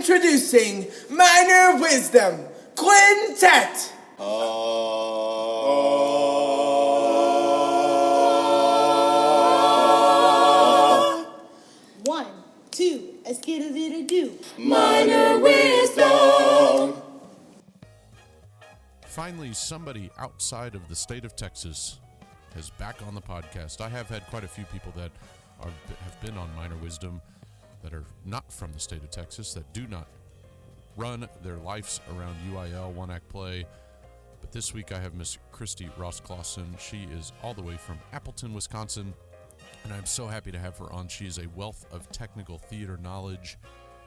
Introducing Minor Wisdom Quintet. 1, 2, a skidoo-doo-doo. Minor Wisdom. Finally, somebody outside of the state of Texas is back on the podcast. I have had quite a few people that have been on Minor Wisdom that are not from the state of Texas, that do not run their lives around UIL, one-act play. But this week I have Miss Kristi Clausen. She is all the way from Appleton, Wisconsin, and I'm so happy to have her on. She is a wealth of technical theater knowledge.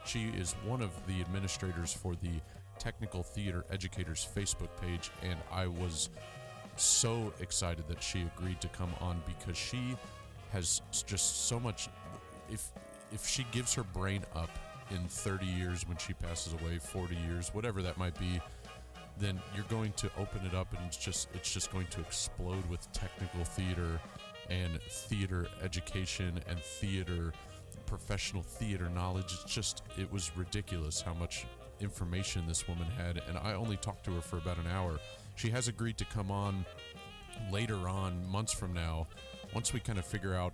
She is one of the administrators for the Technical Theater Educators Facebook page, and I was so excited that she agreed to come on because she has just so much. If she gives her brain up in 30 years when she passes away, 40 years, whatever that might be, then you're going to open it up and it's just going to explode with technical theater and theater education and professional theater knowledge. It was ridiculous how much information this woman had, and I only talked to her for about an hour. She has agreed to come on later on, months from now, once we kind of figure out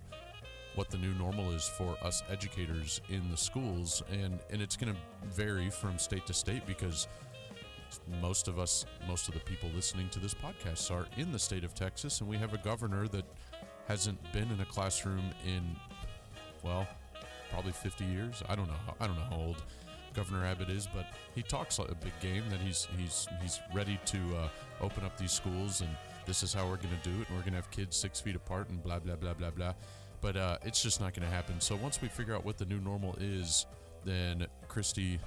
what the new normal is for us educators in the schools, and it's going to vary from state to state because most of the people listening to this podcast are in the state of Texas, and we have a governor that hasn't been in a classroom in, well, probably 50 years. I don't know how old Governor Abbott is, but he talks like a big game that he's ready to open up these schools, and this is how we're going to do it, and we're going to have kids 6 feet apart and blah, blah, blah, blah, blah. But it's just not going to happen. So once we figure out what the new normal is, then Kristi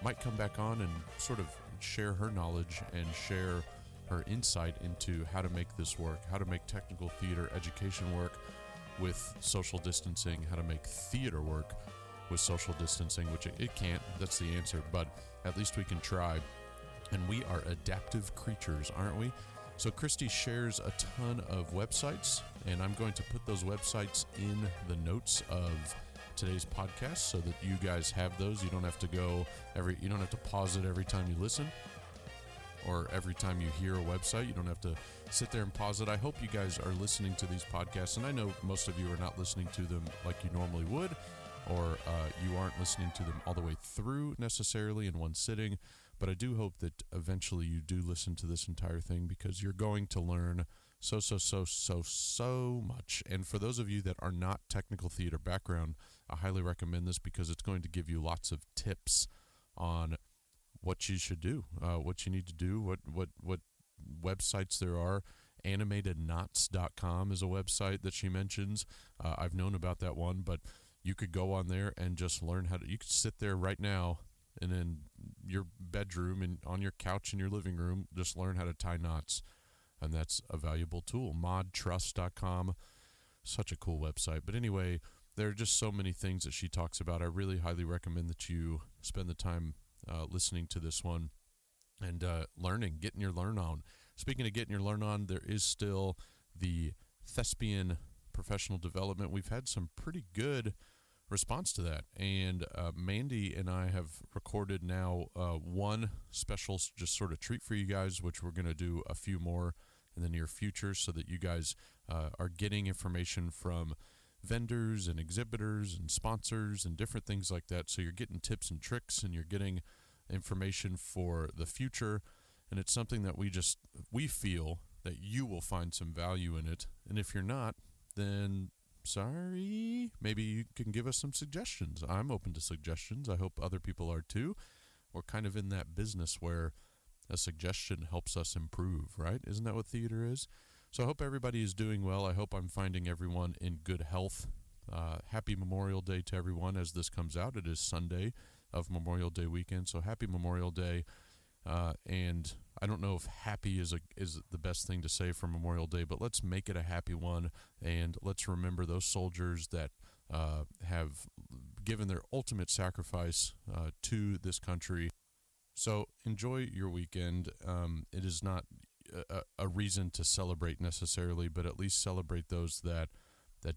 might come back on and sort of share her knowledge and share her insight into how to make this work, how to make technical theater education work with social distancing, how to make theater work with social distancing, which it can't. That's the answer, but at least we can try. And we are adaptive creatures, aren't we? So Kristi shares a ton of websites, and I'm going to put those websites in the notes of today's podcast so that you guys have those. You don't have to you don't have to pause it every time you listen or every time you hear a website. You don't have to sit there and pause it. I hope you guys are listening to these podcasts, and I know most of you are not listening to them like you normally would, or you aren't listening to them all the way through necessarily in one sitting. But I do hope that eventually you do listen to this entire thing because you're going to learn so much. And for those of you that are not technical theater background, I highly recommend this because it's going to give you lots of tips on what you should do, what you need to do, what websites there are. Animatedknots.com is a website that she mentions. I've known about that one, but you could go on there and just learn you could sit there right now and in your bedroom and on your couch in your living room, just learn how to tie knots. And that's a valuable tool. Modtrust.com, such a cool website. But anyway, there are just so many things that she talks about. I really highly recommend that you spend the time listening to this one and learning, getting your learn on. Speaking of getting your learn on, there is still the Thespian professional development. We've had some pretty good response to that, and Mandy and I have recorded now one special just sort of treat for you guys, which we're going to do a few more in the near future so that you guys are getting information from vendors and exhibitors and sponsors and different things like that. So you're getting tips and tricks, and you're getting information for the future, and it's something that we feel that you will find some value in it. And if you're not, then sorry, maybe you can give us some suggestions. I'm open to suggestions. I hope other people are too. We're kind of in that business where a suggestion helps us improve, right? Isn't that what theater is? So I hope everybody is doing well. I hope I'm finding everyone in good health. Happy Memorial Day to everyone as this comes out. It is Sunday of Memorial Day weekend, so happy Memorial Day. And I don't know if happy is the best thing to say for Memorial Day, but let's make it a happy one, and let's remember those soldiers that have given their ultimate sacrifice to this country. So enjoy your weekend. It is not a reason to celebrate necessarily, but at least celebrate those that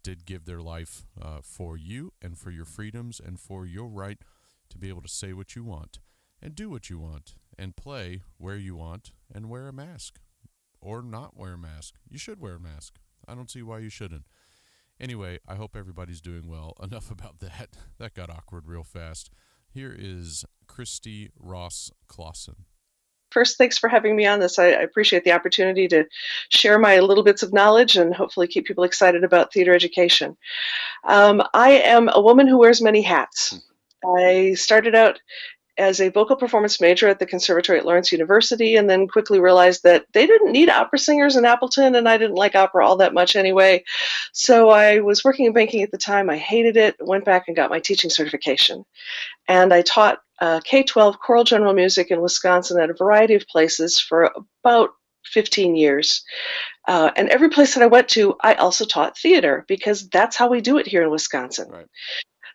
did give their life for you and for your freedoms and for your right to be able to say what you want and do what you want and play where you want and wear a mask or not wear a mask. You should wear a mask. I don't see why you shouldn't. Anyway, I hope everybody's doing well. Enough about that. That got awkward real fast. Here is Kristi Ross Clausen. First, thanks for having me on this. I appreciate the opportunity to share my little bits of knowledge and hopefully keep people excited about theater education. I am a woman who wears many hats. I started out as a vocal performance major at the Conservatory at Lawrence University, and then quickly realized that they didn't need opera singers in Appleton, and I didn't like opera all that much anyway. So I was working in banking at the time. I hated it, went back and got my teaching certification. And I taught K-12 choral general music in Wisconsin at a variety of places for about 15 years. And every place that I went to, I also taught theater because that's how we do it here in Wisconsin. Right.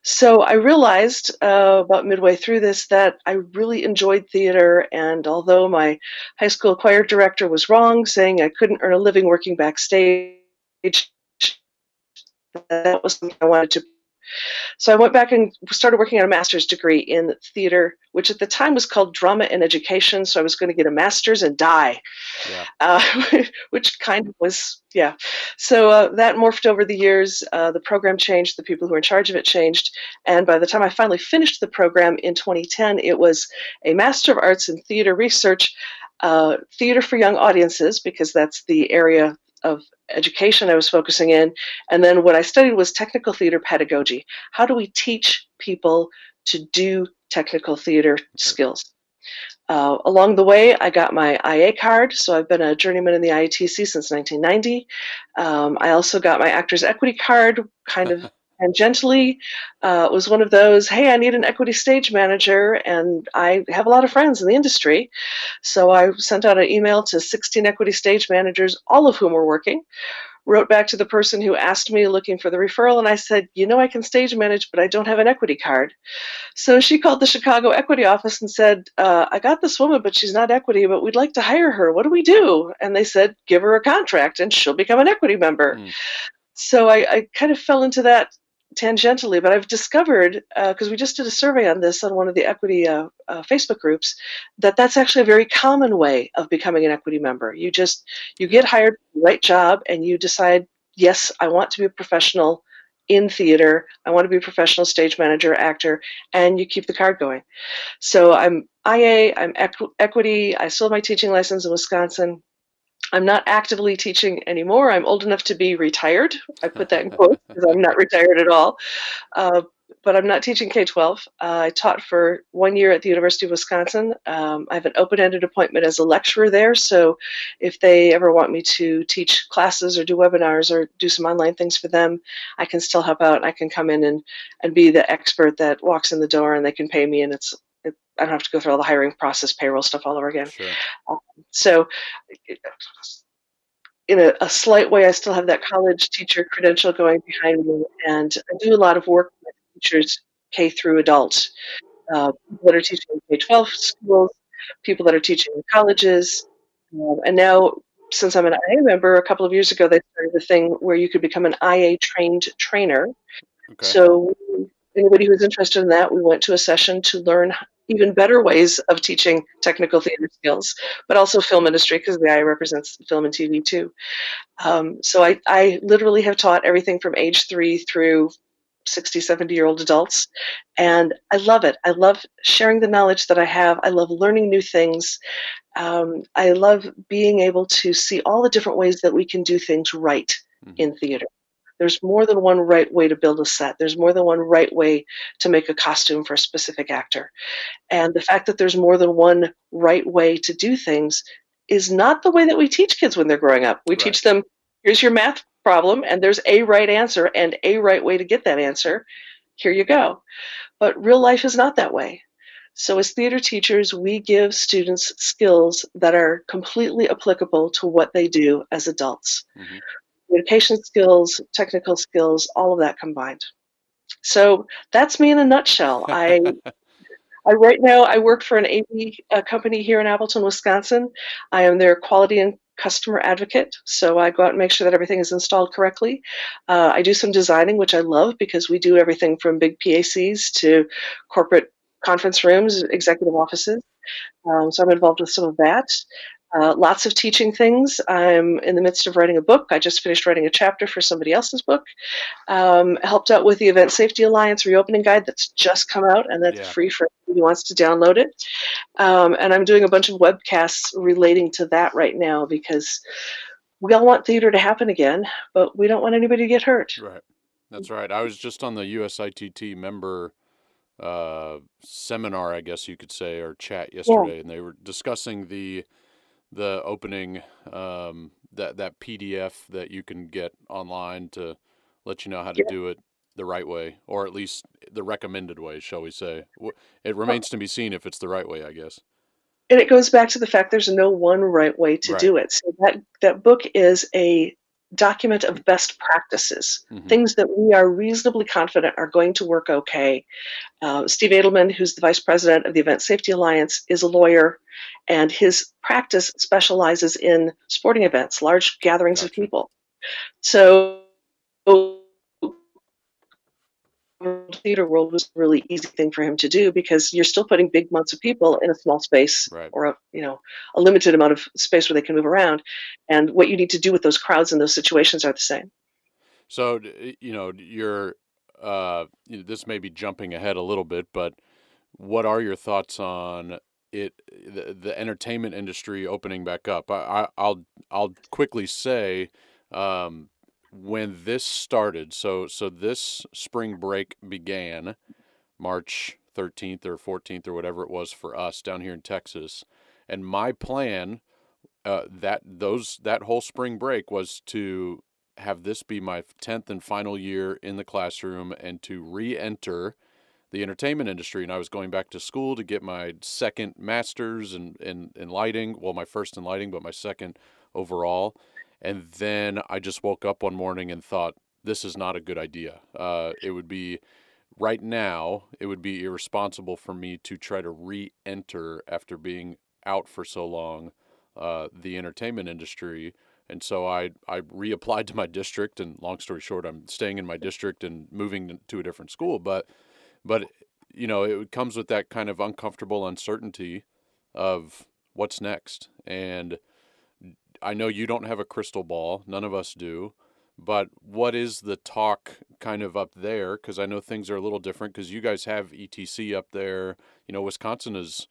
So I realized about midway through this that I really enjoyed theater, and although my high school choir director was wrong, saying I couldn't earn a living working backstage, that was something I wanted to. So I went back and started working on a master's degree in theater, which at the time was called drama and education. So I was going to get a master's and die, which kind of was, yeah. So that morphed over the years. The program changed. The people who were in charge of it changed. And by the time I finally finished the program in 2010, it was a Master of Arts in Theater Research, theater for young audiences, because that's the area of education I was focusing in. And then what I studied was technical theater pedagogy. How do we teach people to do technical theater skills? Along the way, I got my IA card, so I've been a journeyman in the IATC since 1990. I also got my Actors Equity card, kind of tangentially. It was one of those, hey, I need an equity stage manager, and I have a lot of friends in the industry. So I sent out an email to 16 equity stage managers, all of whom were working. Wrote back to the person who asked me looking for the referral, and I said, I can stage manage, but I don't have an equity card. So she called the Chicago equity office and said, I got this woman, but she's not equity, but we'd like to hire her. What do we do? And they said, give her a contract and she'll become an equity member. So I kind of fell into that tangentially, but I've discovered, because we just did a survey on this on one of the equity Facebook groups, that's actually a very common way of becoming an equity member. You get hired for the right job and you decide, yes, I want to be a professional in theater. I want to be a professional stage manager, actor, and you keep the card going. So I'm IA, I'm equity. I still have my teaching license in Wisconsin. I'm not actively teaching anymore. I'm old enough to be retired. I put that in quotes because I'm not retired at all. But I'm not teaching K-12. I taught for 1 year at the University of Wisconsin. I have an open-ended appointment as a lecturer there. So if they ever want me to teach classes or do webinars or do some online things for them, I can still help out. I can come in and be the expert that walks in the door, and they can pay me, and I don't have to go through all the hiring process, payroll stuff all over again. Sure. So in a slight way, I still have that college teacher credential going behind me, and I do a lot of work with teachers K through adult, people that are teaching in K-12 schools, people that are teaching in colleges, and now, since I'm an IA member, a couple of years ago, they started a thing where you could become an IA-trained trainer. Okay. So anybody who's interested in that, we went to a session to learn even better ways of teaching technical theater skills, but also film industry, because the IA represents film and TV too. So I literally have taught everything from age 3 through 60, 70-year-old adults, and I love it. I love sharing the knowledge that I have. I love learning new things. I love being able to see all the different ways that we can do things right in theater. There's more than one right way to build a set. There's more than one right way to make a costume for a specific actor. And the fact that there's more than one right way to do things is not the way that we teach kids when they're growing up. We teach them, here's your math problem, and there's a right answer and a right way to get that answer. Here you go. But real life is not that way. So as theater teachers, we give students skills that are completely applicable to what they do as adults. Communication skills, technical skills, all of that combined. So that's me in a nutshell. I right now, I work for an AV company here in Appleton, Wisconsin. I am their quality and customer advocate. So I go out and make sure that everything is installed correctly. I do some designing, which I love, because we do everything from big PACs to corporate conference rooms, executive offices. So I'm involved with some of that. Lots of teaching things. I'm in the midst of writing a book. I just finished writing a chapter for somebody else's book. Helped out with the Event Safety Alliance reopening guide that's just come out, and that's free for anybody who wants to download it. And I'm doing a bunch of webcasts relating to that right now because we all want theater to happen again, but we don't want anybody to get hurt. Right. That's right. I was just on the USITT member seminar, I guess you could say, or chat yesterday, and they were discussing the opening, that PDF that you can get online to let you know how to do it the right way, or at least the recommended way, shall we say. It remains to be seen if it's the right way, I guess. And it goes back to the fact there's no one right way to do it. So that book is a document of best practices, things that we are reasonably confident are going to work okay. Steve Edelman, who's the vice president of the Event Safety Alliance, is a lawyer, and his practice specializes in sporting events, large gatherings of people. So theater world was a really easy thing for him to do because you're still putting big amounts of people in a small space, or a limited amount of space where they can move around, and what you need to do with those crowds in those situations are the same. So you're this may be jumping ahead a little bit, but what are your thoughts on the entertainment industry opening back up? I'll quickly say, when this started, so this spring break began March 13th or 14th or whatever it was for us down here in Texas, and my plan that whole spring break was to have this be my 10th and final year in the classroom and to re-enter the entertainment industry. And I was going back to school to get my second master's in lighting. Well, my first in lighting, but my second overall. And then I just woke up one morning and thought, this is not a good idea. It would be irresponsible for me to try to re-enter after being out for so long, the entertainment industry. And so I reapplied to my district, and long story short, I'm staying in my district and moving to a different school. But it comes with that kind of uncomfortable uncertainty of what's next. And I know you don't have a crystal ball. None of us do. But what is the talk kind of up there? Because I know things are a little different because you guys have ETC up there. Wisconsin is,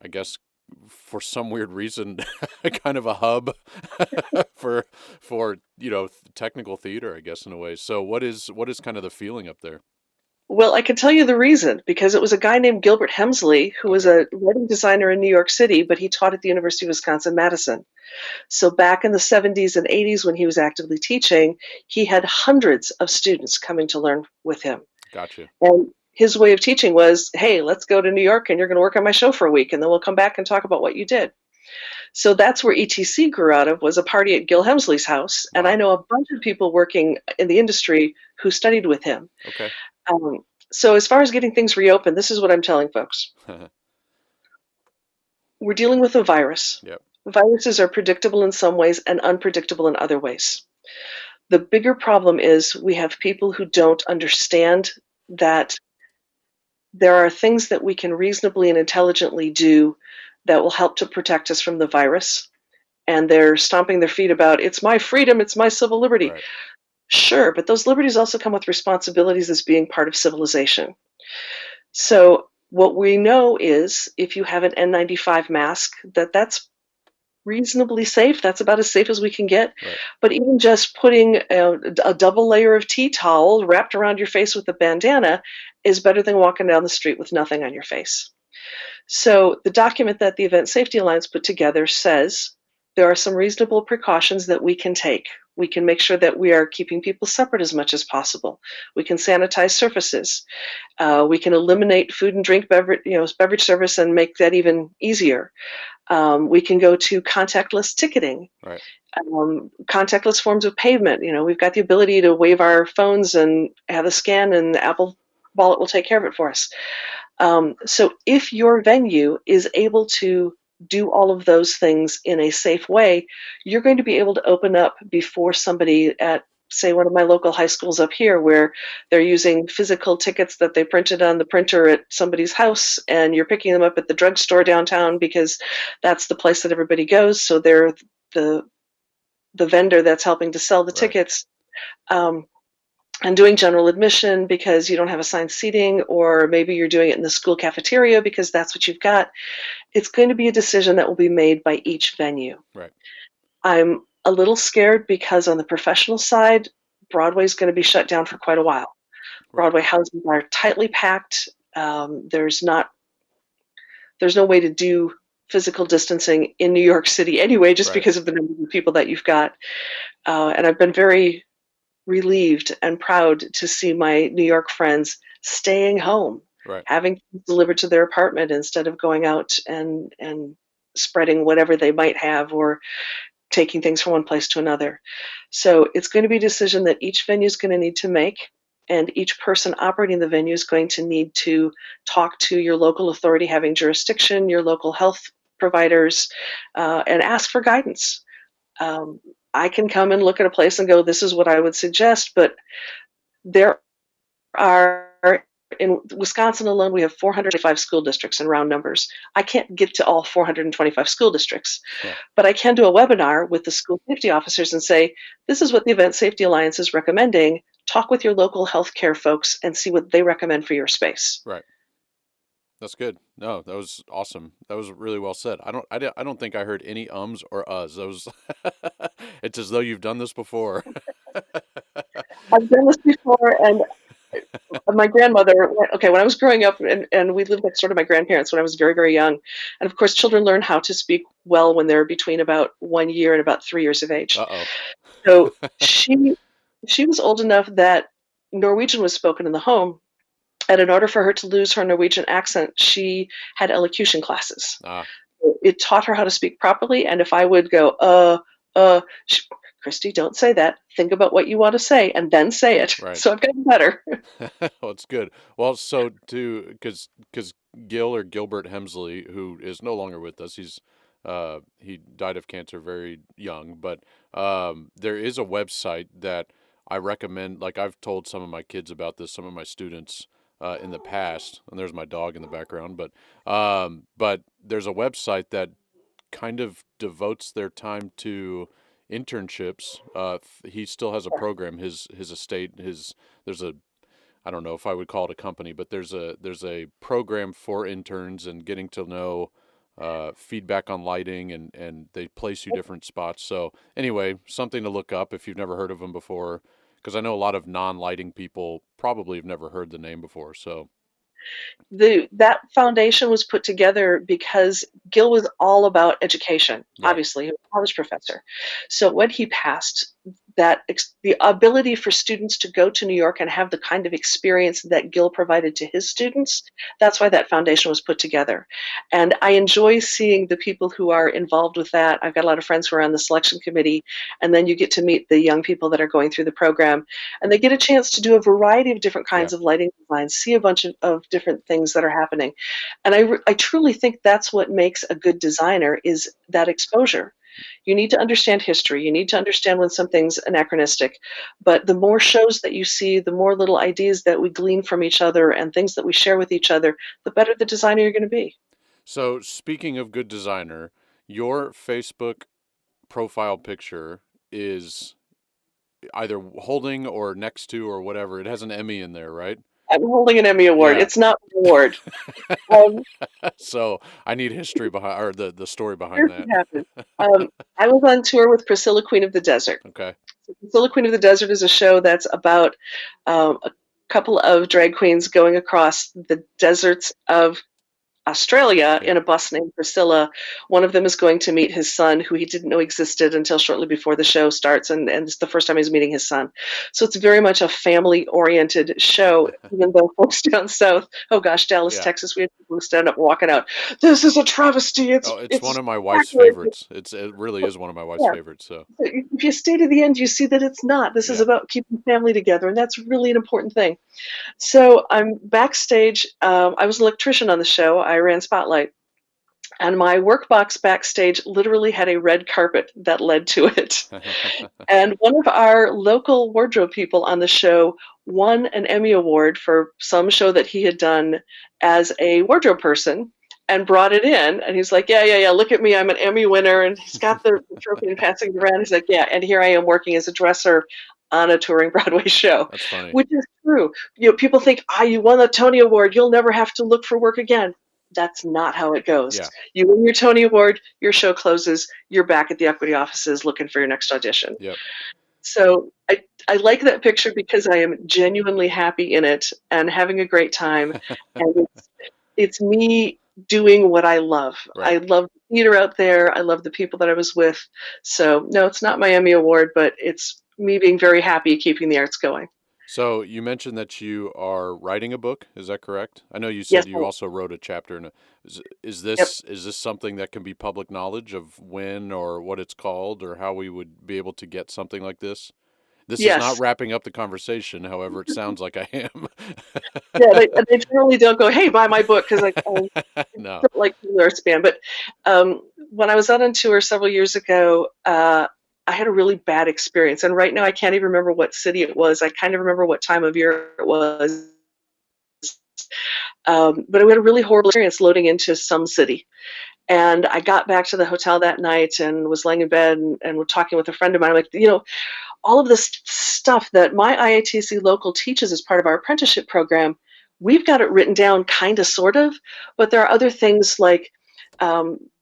I guess, for some weird reason, kind of a hub for technical theater, I guess, in a way. So what is kind of the feeling up there? Well, I can tell you the reason, because it was a guy named Gilbert Hemsley, who was a lighting designer in New York City, but he taught at the University of Wisconsin-Madison. So back in the 70s and 80s, when he was actively teaching, he had hundreds of students coming to learn with him. Gotcha. And his way of teaching was, hey, let's go to New York and you're going to work on my show for a week, and then we'll come back and talk about what you did. So that's where ETC grew out of, was a party at Gil Hemsley's house. Wow. And I know a bunch of people working in the industry who studied with him. Okay. So as far as getting things reopened, this is what I'm telling folks. We're dealing with a virus. Yep. Viruses are predictable in some ways and unpredictable in other ways. The bigger problem is we have people who don't understand that there are things that we can reasonably and intelligently do that will help to protect us from the virus. And they're stomping their feet about, it's my freedom, it's my civil liberty. Right. Sure, but those liberties also come with responsibilities as being part of civilization. So what we know is if you have an N95 mask, that's reasonably safe. That's about as safe as we can get. Right. But even just putting a double layer of tea towel wrapped around your face with a bandana is better than walking down the street with nothing on your face. So the document that the Event Safety Alliance put together says there are some reasonable precautions that we can take. We can make sure that we are keeping people separate as much as possible. We can sanitize surfaces. We can eliminate food and drink beverage service and make that even easier. We can go to contactless ticketing, right. Contactless forms of payment. We've got the ability to wave our phones and have a scan, and the Apple Wallet will take care of it for us. So if your venue is able to do all of those things in a safe way, you're going to be able to open up before somebody at say, one of my local high schools up here, where they're using physical tickets that they printed on the printer at somebody's house, and you're picking them up at the drugstore downtown because that's the place that everybody goes. So they're the vendor that's helping to sell the tickets, and doing general admission because you don't have assigned seating, or maybe you're doing it in the school cafeteria because that's what you've got. It's going to be a decision that will be made by each venue. Right. I'm a little scared because on the professional side, Broadway's going to be shut down for quite a while. Broadway houses are tightly packed. There's no way to do physical distancing in New York City anyway, just because of the number of people that you've got. And I've been very relieved and proud to see my New York friends staying home, having things delivered to their apartment instead of going out and spreading whatever they might have, or taking things from one place to another. So it's going to be a decision that each venue is going to need to make, and each person operating the venue is going to need to talk to your local authority having jurisdiction, your local health providers, and ask for guidance. I can come and look at a place and go, this is what I would suggest, but there are, in Wisconsin alone, we have 425 school districts in round numbers. I can't get to all 425 school districts, but I can do a webinar with the school safety officers and say, this is what the Event Safety Alliance is recommending. Talk with your local healthcare folks and see what they recommend for your space. Right. That's good. No, that was awesome. That was really well said. I don't think I heard any ums or uhs. That was it's as though you've done this before. I've done this before, and my grandmother, when I was growing up, and we lived next door to my grandparents when I was very, very young. And of course, children learn how to speak well when they're between about 1 year and about 3 years of age. So she was old enough that Norwegian was spoken in the home. And in order for her to lose her Norwegian accent, she had elocution classes. It taught her how to speak properly. And if I would go, Kristi, don't say that. Think about what you want to say and then say it. So I've gotten better. Well, it's good. Well, so because Gil or Gilbert Hemsley, who is no longer with us, he died of cancer very young, but there is a website that I recommend. Like, I've told some of my kids about this, some of my students in the past, and there's my dog in the background, but there's a website that kind of devotes their time to internships. He still has a program. His estate. There's a, I don't know if I would call it a company, but there's a program for interns and getting to know feedback on lighting, and they place you different spots. So anyway, something to look up if you've never heard of them before, because I know a lot of non-lighting people probably have never heard the name before. So that foundation was put together because Gil was all about education. Obviously, he was a college professor. So when he passed, the ability for students to go to New York and have the kind of experience that Gil provided to his students, that's why that foundation was put together. And I enjoy seeing the people who are involved with that. I've got a lot of friends who are on the selection committee, and then you get to meet the young people that are going through the program, and they get a chance to do a variety of different kinds of lighting designs, see a bunch of different things that are happening. And I truly think that's what makes a good designer, is that exposure. You need to understand history. You need to understand when something's anachronistic. But the more shows that you see, the more little ideas that we glean from each other and things that we share with each other, the better the designer you're going to be. So speaking of good designer, your Facebook profile picture is either holding or next to or whatever. It has an Emmy in there, right? I'm holding an Emmy Award. It's not an award. So I need history behind, or the story behind that. I was on tour with Priscilla, Queen of the Desert. Okay. So Priscilla, Queen of the Desert is a show that's about a couple of drag queens going across the deserts of Australia in a bus named Priscilla. One of them is going to meet his son, who he didn't know existed until shortly before the show starts, and it's the first time he's meeting his son. So it's very much a family-oriented show, even though folks down south, Dallas, Texas, we had people who stand up walking out, this is a travesty. It's one of my wife's favorites. It really is one of my wife's favorites. So if you stay to the end, you see that it's not. This is about keeping family together, and that's really an important thing. So I'm backstage. I was an electrician on the show. I ran Spotlight. And my workbox backstage literally had a red carpet that led to it. And one of our local wardrobe people on the show won an Emmy Award for some show that he had done as a wardrobe person and brought it in. And he's like, yeah, look at me. I'm an Emmy winner. And he's got the trophy and passing it around. He's like, yeah, and here I am working as a dresser on a touring Broadway show. That's funny. Which is true. People think, you won the Tony Award. You'll never have to look for work again. That's not how it goes. Yeah. You win your Tony Award, your show closes, you're back at the equity offices looking for your next audition. Yep. So I like that picture because I am genuinely happy in it and having a great time. And it's me doing what I love. Right. I love the theater out there. I love the people that I was with. So no, it's not my Emmy Award, but it's me being very happy keeping the arts going. So you mentioned that you are writing a book. Is that correct? I know you said Yes. you also wrote a chapter in is this something that can be public knowledge of when or what it's called or how we would be able to get something like this? This Yes. is not wrapping up the conversation. However, it sounds like I am. Yeah, they generally don't go, hey, buy my book, because I No. don't like people are spam. But when I was out on tour several years ago, I had a really bad experience. And right now I can't even remember what city it was. I kind of remember what time of year it was. But I had a really horrible experience loading into some city. And I got back to the hotel that night and was laying in bed and was talking with a friend of mine. I'm like, all of this stuff that my IATC local teaches as part of our apprenticeship program, we've got it written down kind of, sort of, but there are other things like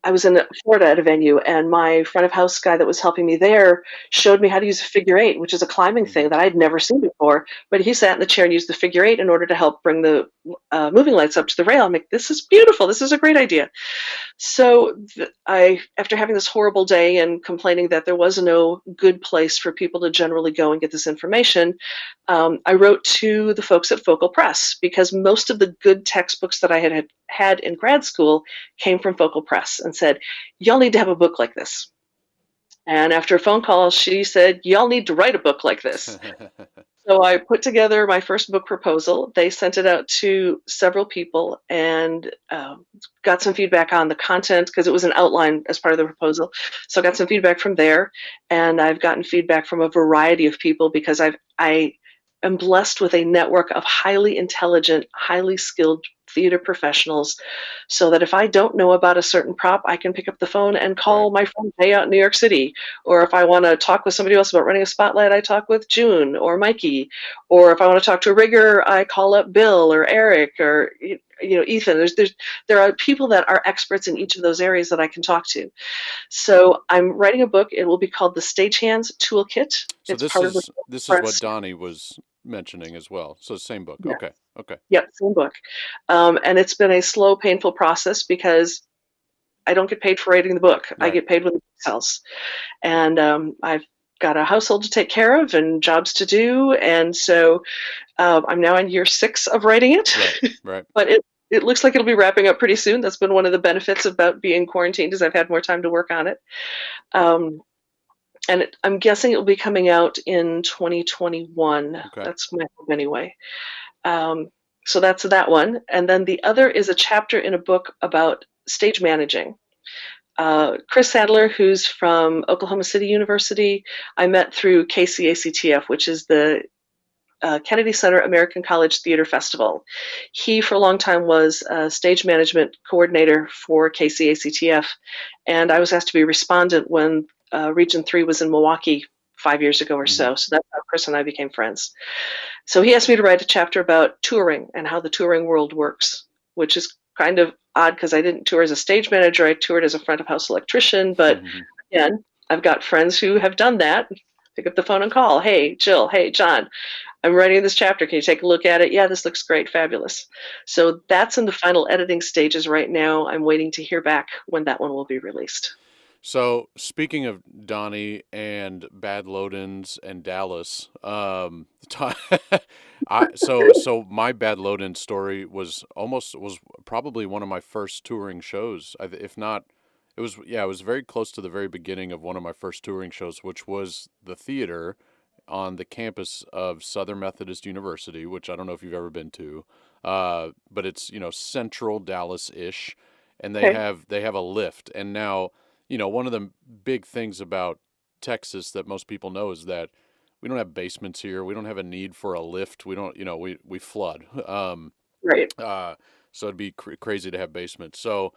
I was in Florida at a venue, and my front of house guy that was helping me there showed me how to use a figure eight, which is a climbing thing that I'd never seen before. But he sat in the chair and used the figure eight in order to help bring the moving lights up to the rail. I'm like, this is beautiful. This is a great idea. So after having this horrible day and complaining that there was no good place for people to generally go and get this information, I wrote to the folks at Focal Press, because most of the good textbooks that I had in grad school came from Focal Press, and said, y'all need to have a book like this. And after a phone call, she said, y'all need to write a book like this. So I put together my first book proposal. They sent it out to several people and got some feedback on the content, because it was an outline as part of the proposal. So I got some feedback from there, and I've gotten feedback from a variety of people, because I am blessed with a network of highly intelligent, highly skilled theater professionals, so that if I don't know about a certain prop, I can pick up the phone and call my friend Jay out in New York City. Or if I want to talk with somebody else about running a spotlight, I talk with June or Mikey. Or if I want to talk to a rigger, I call up Bill or Eric or Ethan. There are people that are experts in each of those areas that I can talk to. So I'm writing a book. It will be called The Stagehands Toolkit. So it's this is what Donnie was mentioning as well. So same book. Yeah. Okay. Yep, same book. And it's been a slow, painful process, because I don't get paid for writing the book. Right. I get paid when the book sells. And I've got a household to take care of and jobs to do. And so I'm now in year 6 of writing it. Right. But it looks like it'll be wrapping up pretty soon. That's been one of the benefits about being quarantined, is I've had more time to work on it. And I'm guessing it will be coming out in 2021. Okay. That's my hope anyway. So that's that one. And then the other is a chapter in a book about stage managing. Chris Sadler, who's from Oklahoma City University, I met through KCACTF, which is the Kennedy Center American College Theater Festival. He, for a long time, was a stage management coordinator for KCACTF, and I was asked to be respondent when Region 3 was in Milwaukee 5 years ago or so. So that's how Chris and I became friends. So he asked me to write a chapter about touring and how the touring world works, which is kind of odd, because I didn't tour as a stage manager. I toured as a front of house electrician. But again, I've got friends who have done that. Pick up the phone and call. Hey, Jill. Hey, John. I'm writing this chapter. Can you take a look at it? Yeah, this looks great. Fabulous. So that's in the final editing stages right now. I'm waiting to hear back when that one will be released. So speaking of Donnie and bad load-ins and Dallas, so my bad load-in story was probably one of my first touring shows. If not, it was very close to the very beginning of one of my first touring shows, which was the theater on the campus of Southern Methodist University, which I don't know if you've ever been to, but it's central Dallas-ish. and Okay. they have a lift. And now, one of the big things about Texas that most people know is that we don't have basements here. We don't have a need for a lift. We don't, we flood. Right. So it'd be crazy to have basements. So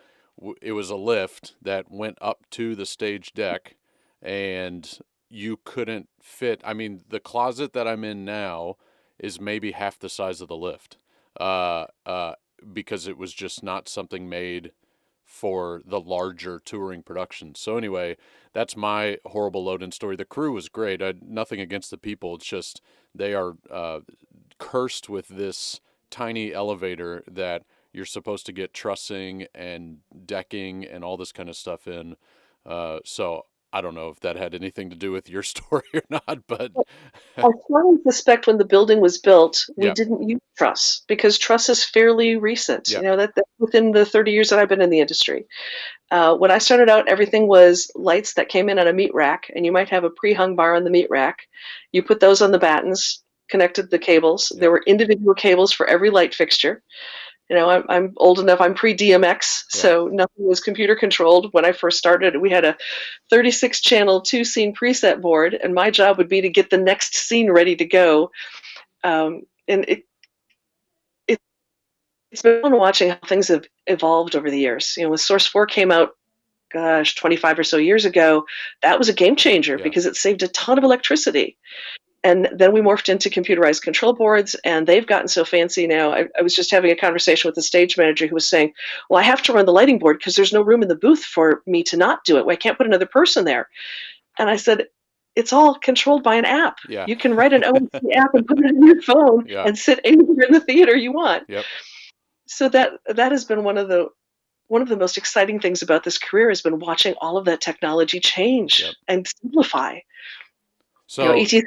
it was a lift that went up to the stage deck, and you couldn't fit. I mean, the closet that I'm in now is maybe half the size of the lift, because it was just not something made for the larger touring production. So anyway, that's my horrible load-in story. The crew was great. Nothing against the people. It's just they are cursed with this tiny elevator that you're supposed to get trussing and decking and all this kind of stuff in. So I don't know if that had anything to do with your story or not, but I strongly suspect when the building was built, we Yeah. didn't use truss because truss is fairly recent. Yeah. That's within the 30 years that I've been in the industry. When I started out, everything was lights that came in on a meat rack, and you might have a pre-hung bar on the meat rack. You put those on the battens, connected the cables. Yeah. There were individual cables for every light fixture. I'm old enough, I'm pre-DMX, so nothing was computer controlled. When I first started, we had a 36 channel 2-scene preset board, and my job would be to get the next scene ready to go. And it's been fun watching how things have evolved over the years. When Source 4 came out, 25 or so years ago, that was a game changer because it saved a ton of electricity. And then we morphed into computerized control boards, and they've gotten so fancy now. I was just having a conversation with the stage manager who was saying, well, I have to run the lighting board because there's no room in the booth for me to not do it. Well, I can't put another person there. And I said, it's all controlled by an app. Yeah. You can write an ONC app and put it in your phone and sit anywhere in the theater you want. Yep. So that has been one of the most exciting things about this career has been watching all of that technology change and simplify. So ETC,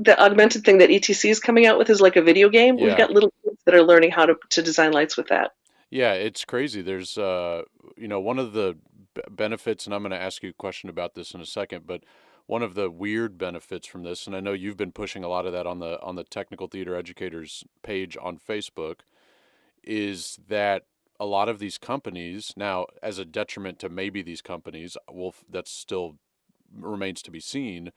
the augmented thing that ETC is coming out with is like a video game. We've got little kids that are learning how to design lights with that. Yeah, it's crazy. There's, one of the benefits, and I'm going to ask you a question about this in a second, but one of the weird benefits from this, and I know you've been pushing a lot of that on the Technical Theater Educators page on Facebook, is that a lot of these companies now, as a detriment to maybe these companies, that still remains to be seen,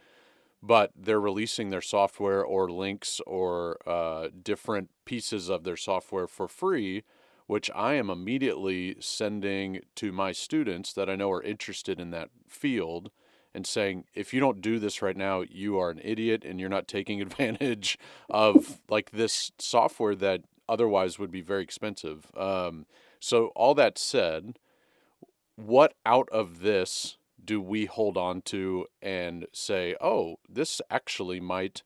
but they're releasing their software or links or different pieces of their software for free, which I am immediately sending to my students that I know are interested in that field and saying, if you don't do this right now, you are an idiot and you're not taking advantage of like this software that otherwise would be very expensive. So all that said, what out of this do we hold on to and say, oh, this actually might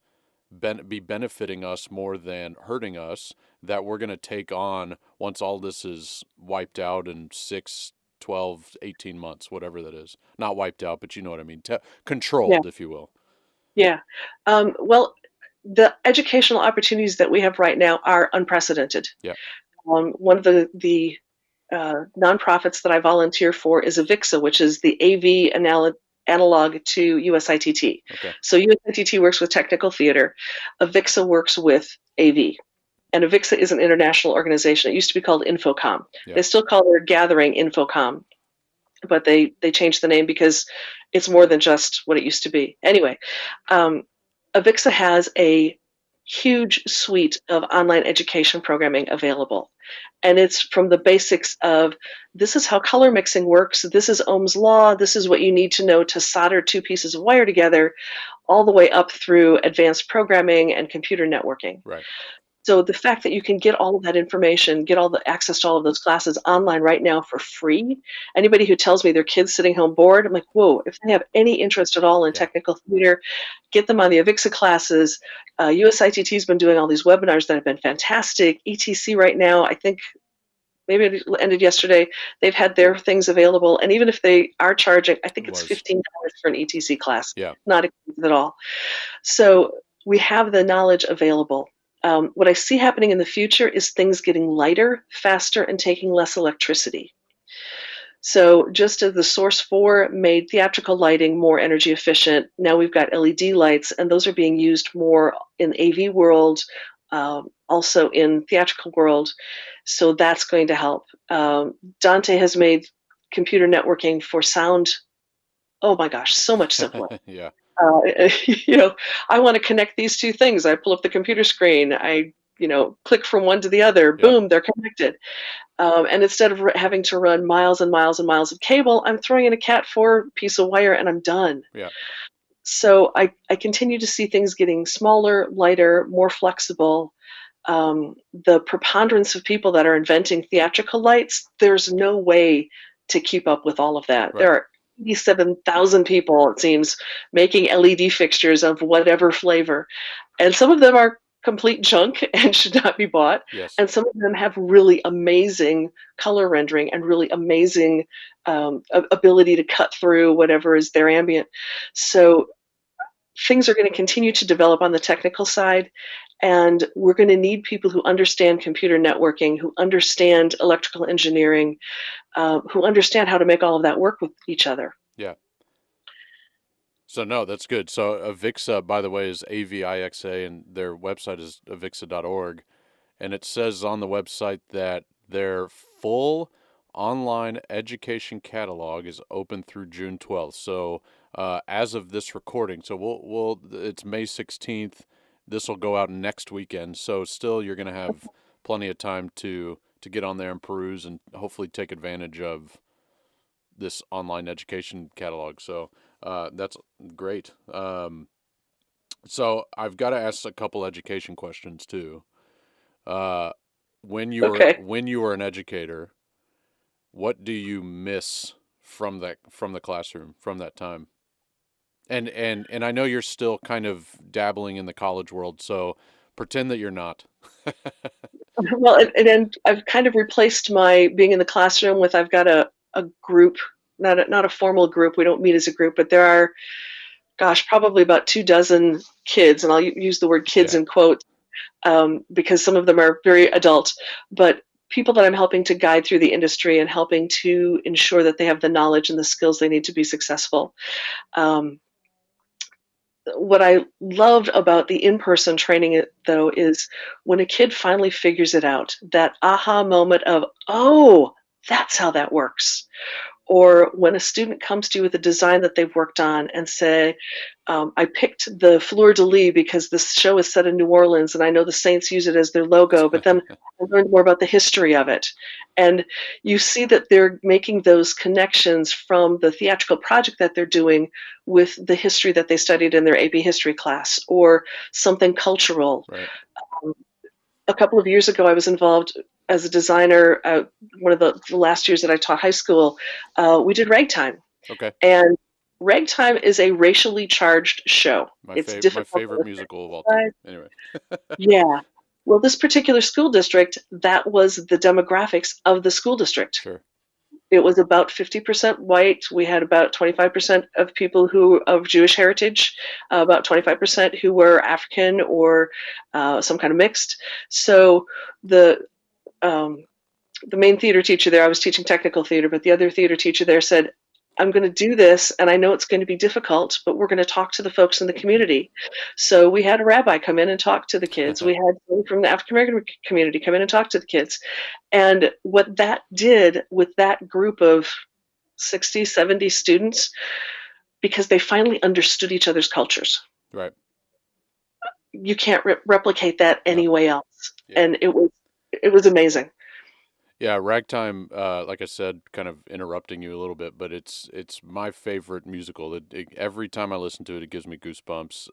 be benefiting us more than hurting us, that we're going to take on once all this is wiped out in 6, 12, 18 months, whatever that is. Not wiped out, but you know what I mean. Controlled, if you will. Yeah. Well, the educational opportunities that we have right now are unprecedented. Yeah. One of the nonprofits that I volunteer for is AVIXA, which is the AV analog to USITT. Okay. So USITT works with technical theater. AVIXA works with AV. And AVIXA is an international organization. It used to be called Infocom. Yeah. They still call their gathering Infocom, but they changed the name because it's more than just what it used to be. Anyway, AVIXA has a huge suite of online education programming available. And it's from the basics of, this is how color mixing works, this is Ohm's law, this is what you need to know to solder 2 pieces of wire together, all the way up through advanced programming and computer networking. Right. So the fact that you can get all of that information, get all the access to all of those classes online right now for free. Anybody who tells me their kid's sitting home bored, I'm like, whoa, if they have any interest at all in technical theater, get them on the AVIXA classes. USITT's been doing all these webinars that have been fantastic. ETC right now, I think maybe it ended yesterday, they've had their things available. And even if they are charging, I think it's $15 for an ETC class. Yeah. Not expensive at all. So we have the knowledge available. What I see happening in the future is things getting lighter, faster, and taking less electricity. So just as the Source 4 made theatrical lighting more energy efficient, now we've got LED lights, and those are being used more in AV world also in theatrical world. So that's going to help. Dante has made computer networking for sound. Oh my gosh, so much simpler. Yeah. I want to connect these two things. I pull up the computer screen. I click from one to the other. Yep. Boom, they're connected. And instead of having to run miles and miles and miles of cable, I'm throwing in a Cat4 piece of wire and I'm done. Yeah. So I continue to see things getting smaller, lighter, more flexible. The preponderance of people that are inventing theatrical lights, there's no way to keep up with all of that. Right. There are 87,000 people, it seems, making LED fixtures of whatever flavor. And some of them are complete junk and should not be bought. Yes. And some of them have really amazing color rendering and really amazing ability to cut through whatever is their ambient. So things are going to continue to develop on the technical side, and we're going to need people who understand computer networking, who understand electrical engineering, who understand how to make all of that work with each other. Yeah. So no, that's good. So Avixa, by the way, is AVIXA, and their website is avixa.org. And it says on the website that their full online education catalog is open through June 12th. So as of this recording, so it's May 16th. This will go out next weekend. So still, you're going to have plenty of time to get on there and peruse and hopefully take advantage of this online education catalog. So that's great. So I've got to ask a couple education questions too. When you were an educator, what do you miss from the classroom from that time? And I know you're still kind of dabbling in the college world, so pretend that you're not. Well, and I've kind of replaced my being in the classroom with I've got a group, not a formal group. We don't meet as a group, but there are, gosh, probably about 24 kids, and I'll use the word kids in quotes because some of them are very adult, but people that I'm helping to guide through the industry and helping to ensure that they have the knowledge and the skills they need to be successful. What I loved about the in-person training, though, is when a kid finally figures it out, that aha moment of, oh, that's how that works. Or when a student comes to you with a design that they've worked on and say, I picked the fleur-de-lis because this show is set in New Orleans and I know the Saints use it as their logo, but then I learned more about the history of it. And you see that they're making those connections from the theatrical project that they're doing with the history that they studied in their AP history class or something cultural. Right. A couple of years ago, I was involved as a designer. One of the last years that I taught high school, we did Ragtime. Okay. And Ragtime is a racially charged show. My favorite musical of all time. Anyway. Yeah. Well, this particular school district, that was the demographics of the school district. Sure. It was about 50% white. We had about 25% of people who of Jewish heritage, about 25% who were African or some kind of mixed. So the main theater teacher there, I was teaching technical theater, but the other theater teacher there said, I'm going to do this, and I know it's going to be difficult, but we're going to talk to the folks in the community. So we had a rabbi come in and talk to the kids. We had someone from the African American community come in and talk to the kids. And what that did with that group of 60, 70 students, because they finally understood each other's cultures. Right. You can't replicate that any way else. Yeah. And it was amazing. Yeah, Ragtime, like I said, kind of interrupting you a little bit, but it's my favorite musical. Every time I listen to it, it gives me goosebumps,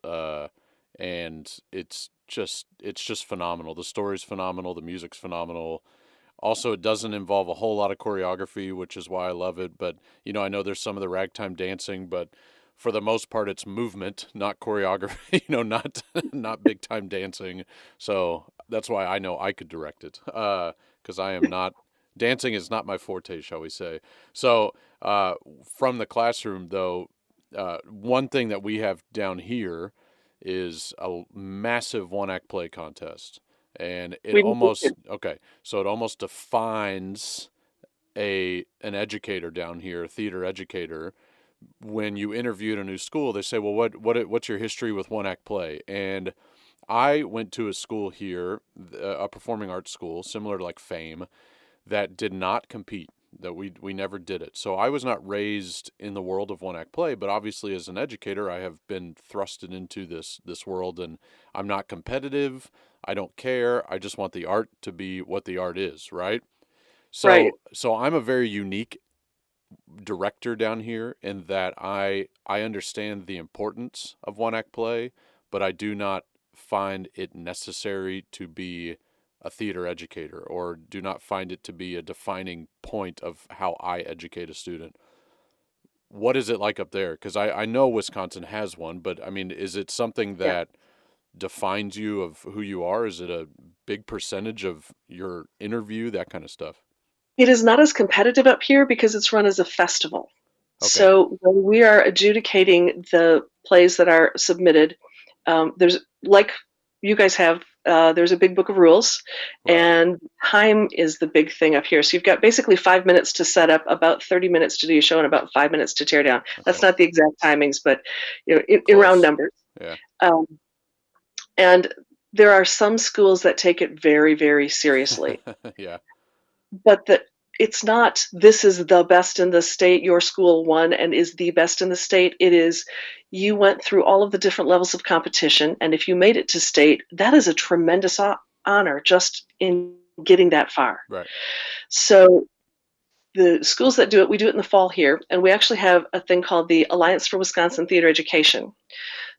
and it's just phenomenal. The story's phenomenal, the music's phenomenal. Also, it doesn't involve a whole lot of choreography, which is why I love it. But I know there's some of the ragtime dancing, but for the most part, it's movement, not choreography. Not big time dancing. So that's why I know I could direct it. Because I am not, dancing is not my forte, shall we say. So from the classroom, though, one thing that we have down here is a massive one-act play contest. And it almost defines an educator down here, a theater educator. When you interview at a new school, they say, well, what's your history with one-act play? And I went to a school here, a performing arts school, similar to like Fame, that did not compete. That we never did it. So I was not raised in the world of one act play, but obviously as an educator, I have been thrusted into this world, and I'm not competitive. I don't care. I just want the art to be what the art is, right? So Right. so I'm a very unique director down here in that I understand the importance of one act play, but I do not find it necessary to be a theater educator, or do not find it to be a defining point of how I educate a student. What is it like up there? Because I know Wisconsin has one, but I mean, is it something Yeah. that defines you of who you are? Is it a big percentage of your interview, that kind of stuff? It is not as competitive up here because it's run as a festival. Okay. So when we are adjudicating the plays that are submitted, there's, like you guys have, there's a big book of rules, Right. and time is the big thing up here. So you've got basically 5 minutes to set up, about 30 minutes to do your show, and about 5 minutes to tear down. That's Okay. not the exact timings, but in round Close. numbers. Yeah. Um, and there are some schools that take it very, very seriously. Yeah. But it's not, this is the best in the state, your school won and is the best in the state. It is, you went through all of the different levels of competition, and if you made it to state, that is a tremendous honor just in getting that far. Right. So the schools that do it, we do it in the fall here, and we actually have a thing called the Alliance for Wisconsin Theater Education.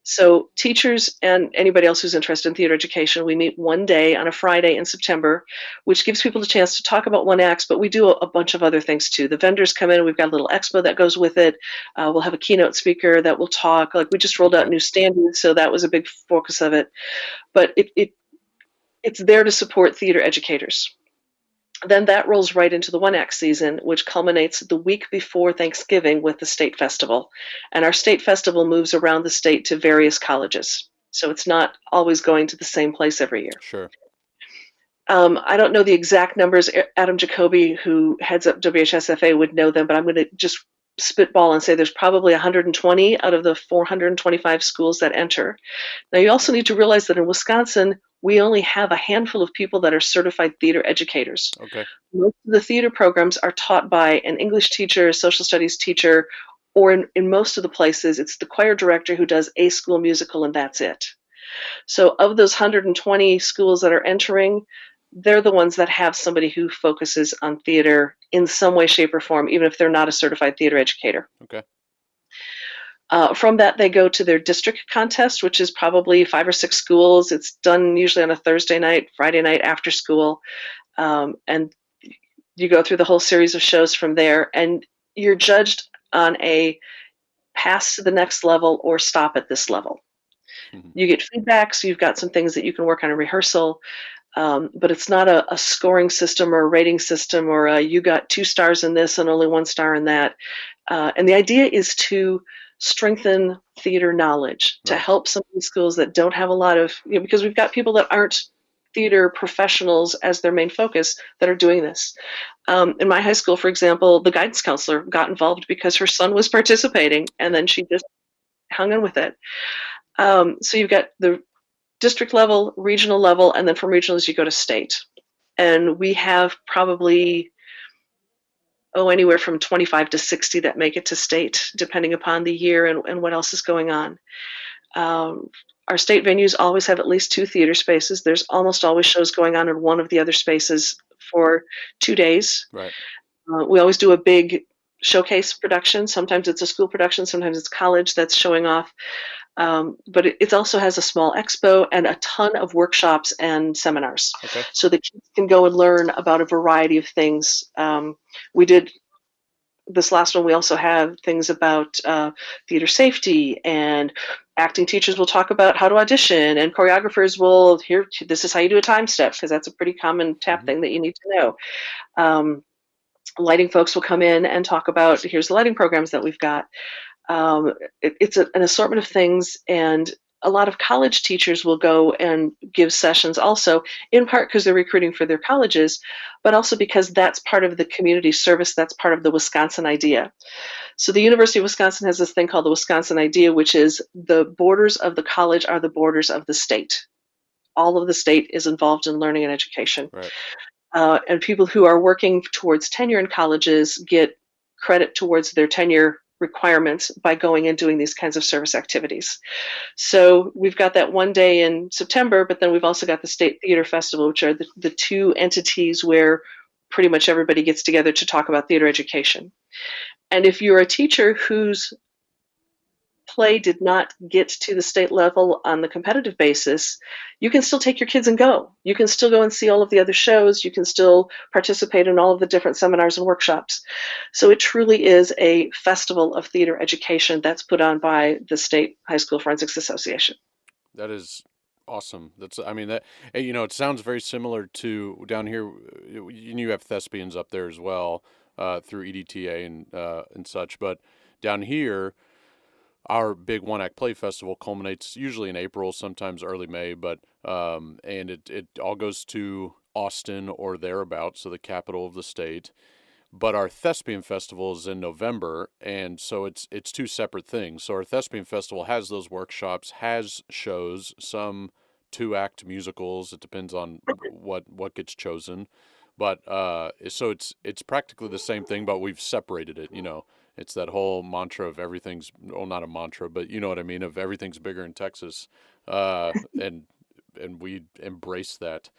So teachers and anybody else who's interested in theater education, we meet one day on a Friday in September, which gives people the chance to talk about one acts, but we do a bunch of other things too. The vendors come in, we've got a little expo that goes with it. We'll have a keynote speaker that will talk. Like, we just rolled out Okay. new standards, so that was a big focus of it. But it's there to support theater educators. Then that rolls right into the one act season, which culminates the week before Thanksgiving with the state festival. And our state festival moves around the state to various colleges. So it's not always going to the same place every year. Sure. I don't know the exact numbers. Adam Jacoby, who heads up WHSFA, would know them, but I'm going to just spitball and say there's probably 120 out of the 425 schools that enter. Now, you also need to realize that in Wisconsin, we only have a handful of people that are certified theater educators. Okay. Most of the theater programs are taught by an English teacher, a social studies teacher, or in most of the places, it's the choir director who does a school musical, and that's it. So of those 120 schools that are entering, they're the ones that have somebody who focuses on theater in some way, shape, or form, even if they're not a certified theater educator. Okay. From that, they go to their district contest, which is probably 5 or 6 schools. It's done usually on a Thursday night, Friday night after school. And you go through the whole series of shows from there, and you're judged on a pass to the next level or stop at this level. Mhm. You get feedback, so you've got some things that you can work on in rehearsal. But it's not a scoring system or a rating system, or you got 2 stars in this and only 1 star in that. And the idea is to strengthen theater knowledge, to Right. help some of the schools that don't have a lot of, because we've got people that aren't theater professionals as their main focus that are doing this. In my high school, for example, the guidance counselor got involved because her son was participating, and then she just hung in with it. So you've got the district level, regional level, and then from regionals you go to state. And we have probably anywhere from 25 to 60 that make it to state, depending upon the year and what else is going on. Our state venues always have at least 2 theater spaces. There's almost always shows going on in one of the other spaces for 2 days. Right. We always do a big showcase production. Sometimes it's a school production, sometimes it's college that's showing off. But it also has a small expo and a ton of workshops and seminars. Okay. So the kids can go and learn about a variety of things. We did this last one. We also have things about theater safety, and acting teachers will talk about how to audition, and choreographers will, this is how you do a time step, because that's a pretty common tap thing that you need to know. Lighting folks will come in and talk about, here's the lighting programs that we've got. It's an assortment of things, and a lot of college teachers will go and give sessions also, in part because they're recruiting for their colleges, but also because that's part of the community service, that's part of the Wisconsin idea. So the University of Wisconsin has this thing called the Wisconsin idea, which is the borders of the college are the borders of the state. all of the state is involved in learning and education. Right. And people who are working towards tenure in colleges get credit towards their tenure requirements by going and doing these kinds of service activities. So we've got that one day in September, but then we've also got the State Theater Festival, which are the two entities where pretty much everybody gets together to talk about theater education. And if you're a teacher whose play did not get to the state level on the competitive basis, you can still take your kids and go. You can still go and see all of the other shows. You can still participate in all of the different seminars and workshops. So it truly is a festival of theater education that's put on by the State High School Forensics Association. That is awesome. It sounds very similar to down here. You have thespians up there as well through EDTA and such. But down here, our big one-act play festival culminates usually in April, sometimes early May, but and it all goes to Austin or thereabouts, so the capital of the state. But our thespian festival is in November, and so it's two separate things. So our thespian festival has those workshops, has shows, some 2-act musicals. It depends on what gets chosen. But so it's practically the same thing, but we've separated it. It's that whole mantra of everything's, well, not a mantra, but you know what I mean, of everything's bigger in Texas, and we embrace that.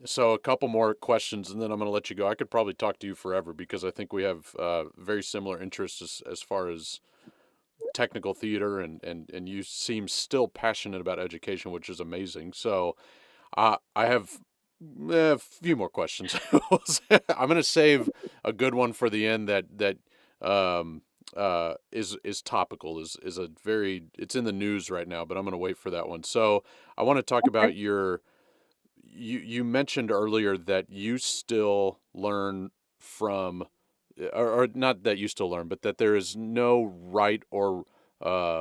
So a couple more questions, and then I'm going to let you go. I could probably talk to you forever because I think we have very similar interests as far as technical theater, and you seem still passionate about education, which is amazing. So I have a few more questions. I'm going to save a good one for the end that is topical, is it's in the news right now, but I'm going to wait for that one. So I want to talk about you mentioned earlier that you still learn from, or not that you still learn, but that there is no right or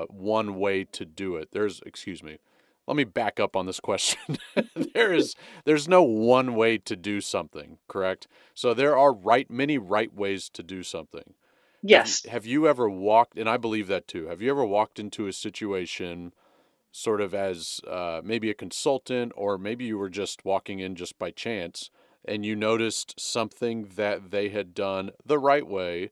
one way to do it. Excuse me. Let me back up on this question. There's no one way to do something, correct? So there are many right ways to do something. Yes. Have you ever walked, and I believe that too, have you ever walked into a situation sort of as maybe a consultant, or maybe you were just walking in just by chance, and you noticed something that they had done the right way,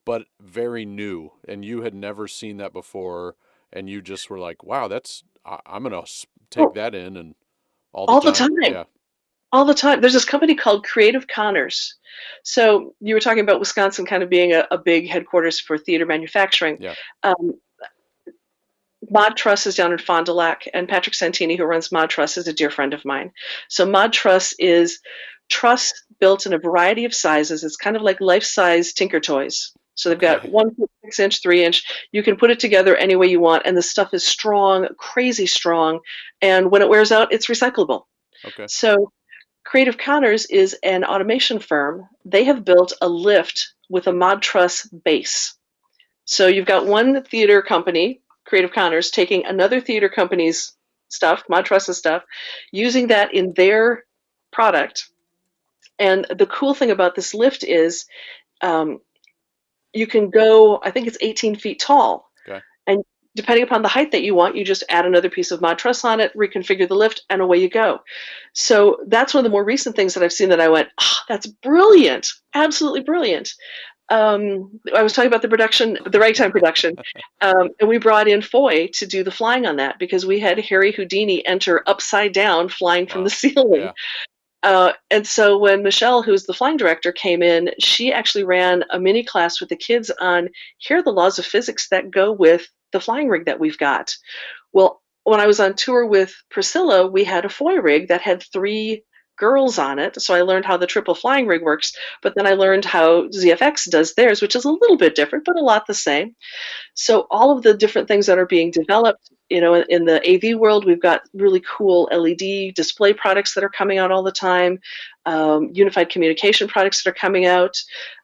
but very new, and you had never seen that before, and you just were like, wow, I'm going to take that in, and all the time. Yeah. All the time. There's this company called Creative Connors. So you were talking about Wisconsin kind of being a big headquarters for theater manufacturing. Yeah. Mod Truss is down in Fond du Lac, and Patrick Santini, who runs Mod Truss, is a dear friend of mine. So Mod Truss is truss built in a variety of sizes. It's kind of like life-size Tinker Toys. So they've got 1.6 inch, 3 inch. You can put it together any way you want, and the stuff is strong, crazy strong. And when it wears out, it's recyclable. Okay. So Creative Connors is an automation firm. They have built a lift with a Mod Truss base. So you've got one theater company, Creative Connors, taking another theater company's stuff, Mod Truss's stuff, using that in their product. And the cool thing about this lift is you can go, I think it's 18 feet tall. Okay. And depending upon the height that you want, you just add another piece of Mod Truss on it, reconfigure the lift, and away you go. So that's one of the more recent things that I've seen that I went, that's brilliant, absolutely brilliant. I was talking about the ragtime production, and we brought in Foy to do the flying on that because we had Harry Houdini enter upside down flying from the ceiling. Yeah. And so when Michelle, who's the flying director, came in, she actually ran a mini class with the kids on here are the laws of physics that go with the flying rig that we've got. Well, when I was on tour with Priscilla, we had a Foy rig that had 3 girls on it. So I learned how the triple flying rig works, but then I learned how ZFX does theirs, which is a little bit different, but a lot the same. So all of the different things that are being developed, in the AV world, we've got really cool LED display products that are coming out all the time, unified communication products that are coming out.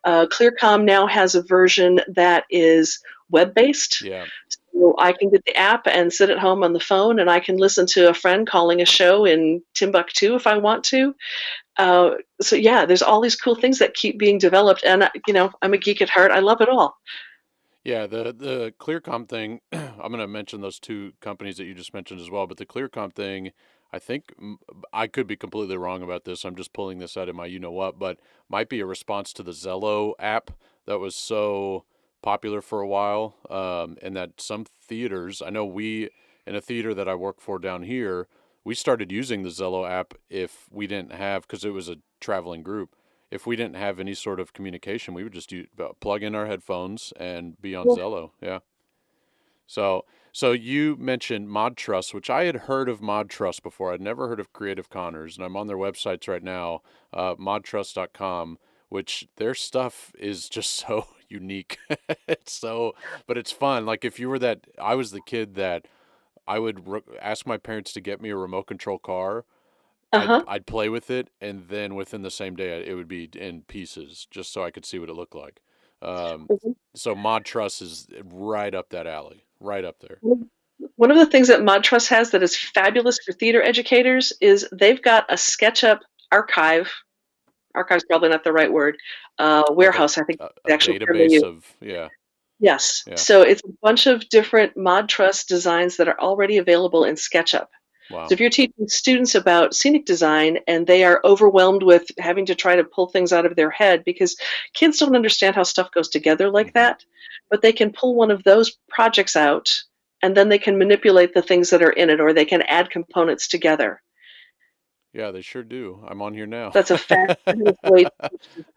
ClearComm now has a version that is web-based. Yeah. So I can get the app and sit at home on the phone, and I can listen to a friend calling a show in Timbuktu if I want to. So yeah, there's all these cool things that keep being developed, and I'm a geek at heart. I love it all. Yeah, the ClearComm thing, I'm going to mention those 2 companies that you just mentioned as well, but the ClearComm thing, I think I could be completely wrong about this. I'm just pulling this out of my what, but might be a response to the Zello app that was so popular for a while. And that some theaters, I know we, in a theater that I work for down here, we started using the Zello app if we didn't have, because it was a traveling group. If we didn't have any sort of communication, we would just plug in our headphones and be on Zello. Yeah. So you mentioned Mod Trust, which I had heard of Mod Trust before. I'd never heard of Creative Connors, and I'm on their websites right now, modtrust.com, which their stuff is just so unique. But it's fun. Like if you were I was the kid that I would ask my parents to get me a remote control car. I'd play with it, and then within the same day, it would be in pieces, just so I could see what it looked like. So Mod Trust is right up that alley, right up there. One of the things that Mod Trust has that is fabulous for theater educators is they've got a SketchUp archive. Archive's probably not the right word. Warehouse, I think. A database of, yeah. Yes. Yeah. So it's a bunch of different Mod Trust designs that are already available in SketchUp. Wow. So if you're teaching students about scenic design and they are overwhelmed with having to try to pull things out of their head, because kids don't understand how stuff goes together like that, but they can pull one of those projects out and then they can manipulate the things that are in it, or they can add components together. Yeah, they sure do. I'm on here now. That's a fabulous way to teach design.